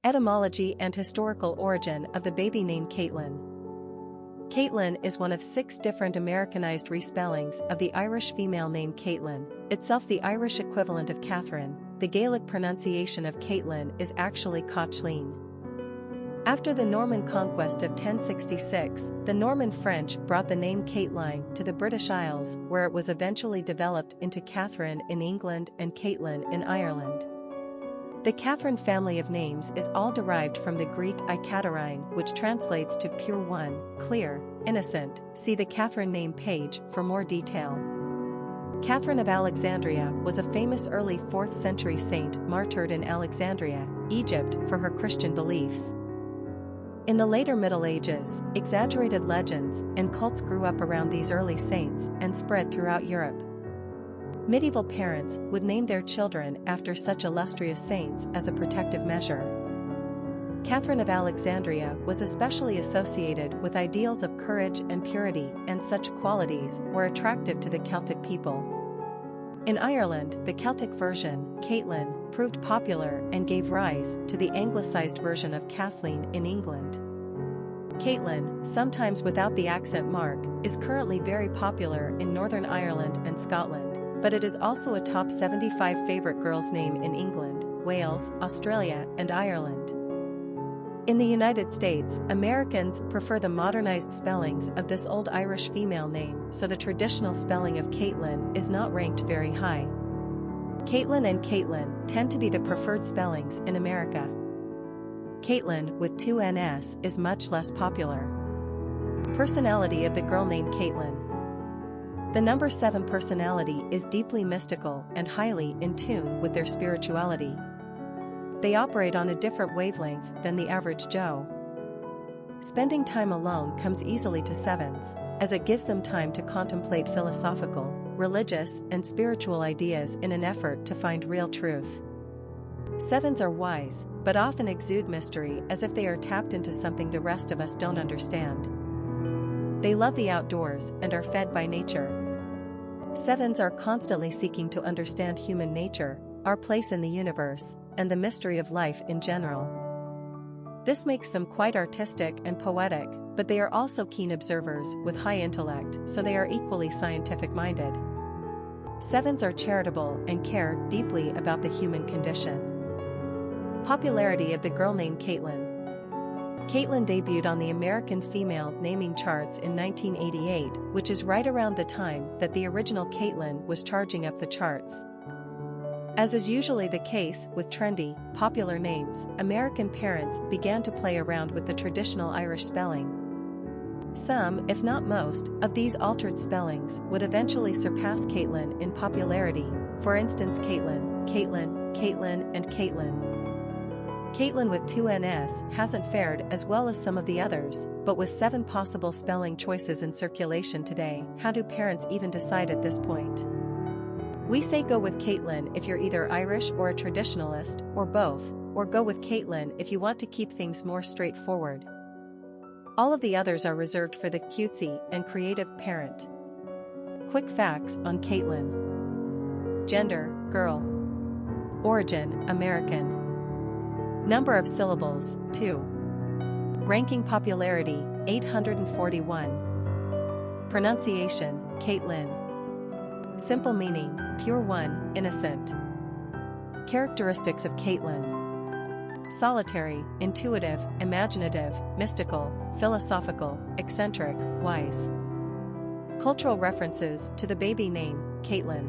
Etymology and historical origin of the baby name Kaitlyn. Kaitlyn is one of 6 different Americanized respellings of the Irish female name Caitlin, itself the Irish equivalent of Catherine. The Gaelic pronunciation of Caitlyn is actually Caitlín. After the Norman conquest of 1066, the Norman French brought the name Caitlyn to the British Isles, where it was eventually developed into Catherine in England and Kaitlyn in Ireland. The Catherine family of names is all derived from the Greek Aikaterinë, which translates to pure one, clear, innocent. See the Catherine name page for more detail. Catherine of Alexandria was a famous early 4th century saint martyred in Alexandria, Egypt, for her Christian beliefs. In the later Middle Ages, exaggerated legends and cults grew up around these early saints and spread throughout Europe. Medieval parents would name their children after such illustrious saints as a protective measure. Catherine of Alexandria was especially associated with ideals of courage and purity, and such qualities were attractive to the Celtic people. In Ireland, the Celtic version, Kaitlyn, proved popular and gave rise to the anglicized version of Kathleen in England. Kaitlyn, sometimes without the accent mark, is currently very popular in Northern Ireland and Scotland, but it is also a top 75 favorite girl's name in England, Wales, Australia, and Ireland. In the United States, Americans prefer the modernized spellings of this old Irish female name, so the traditional spelling of Kaitlyn is not ranked very high. Kaitlyn and Katelyn tend to be the preferred spellings in America. Kaitlyn with 2 N's is much less popular. Personality of the girl named Kaitlyn. The number 7 personality is deeply mystical and highly in tune with their spirituality. They operate on a different wavelength than the average Joe. Spending time alone comes easily to 7s, as it gives them time to contemplate philosophical, religious, and spiritual ideas in an effort to find real truth. 7s are wise, but often exude mystery, as if they are tapped into something the rest of us don't understand. They love the outdoors and are fed by nature. 7s are constantly seeking to understand human nature, our place in the universe, and the mystery of life in general. This makes them quite artistic and poetic, but they are also keen observers with high intellect, so they are equally scientific-minded. 7s are charitable and care deeply about the human condition. Popularity of the girl named Kaitlyn. Kaitlyn debuted on the American female naming charts in 1988, which is right around the time that the original Kaitlyn was charging up the charts. As is usually the case with trendy, popular names, American parents began to play around with the traditional Irish spelling. Some, if not most, of these altered spellings would eventually surpass Kaitlyn in popularity, for instance Kaitlyn, Kaitlyn, Kaitlyn, and Katelyn. Kaitlyn with 2 N's hasn't fared as well as some of the others, but with 7 possible spelling choices in circulation today, how do parents even decide at this point? We say go with Kaitlyn if you're either Irish or a traditionalist, or both, or go with Kaitlyn if you want to keep things more straightforward. All of the others are reserved for the cutesy and creative parent. Quick facts on Kaitlyn. Gender, girl. Origin, American. Number of syllables, 2. Ranking popularity, 841. Pronunciation, Kaitlyn. Simple meaning, pure one, innocent. Characteristics of Kaitlyn. Solitary, intuitive, imaginative, mystical, philosophical, eccentric, wise. Cultural references to the baby name, Kaitlyn.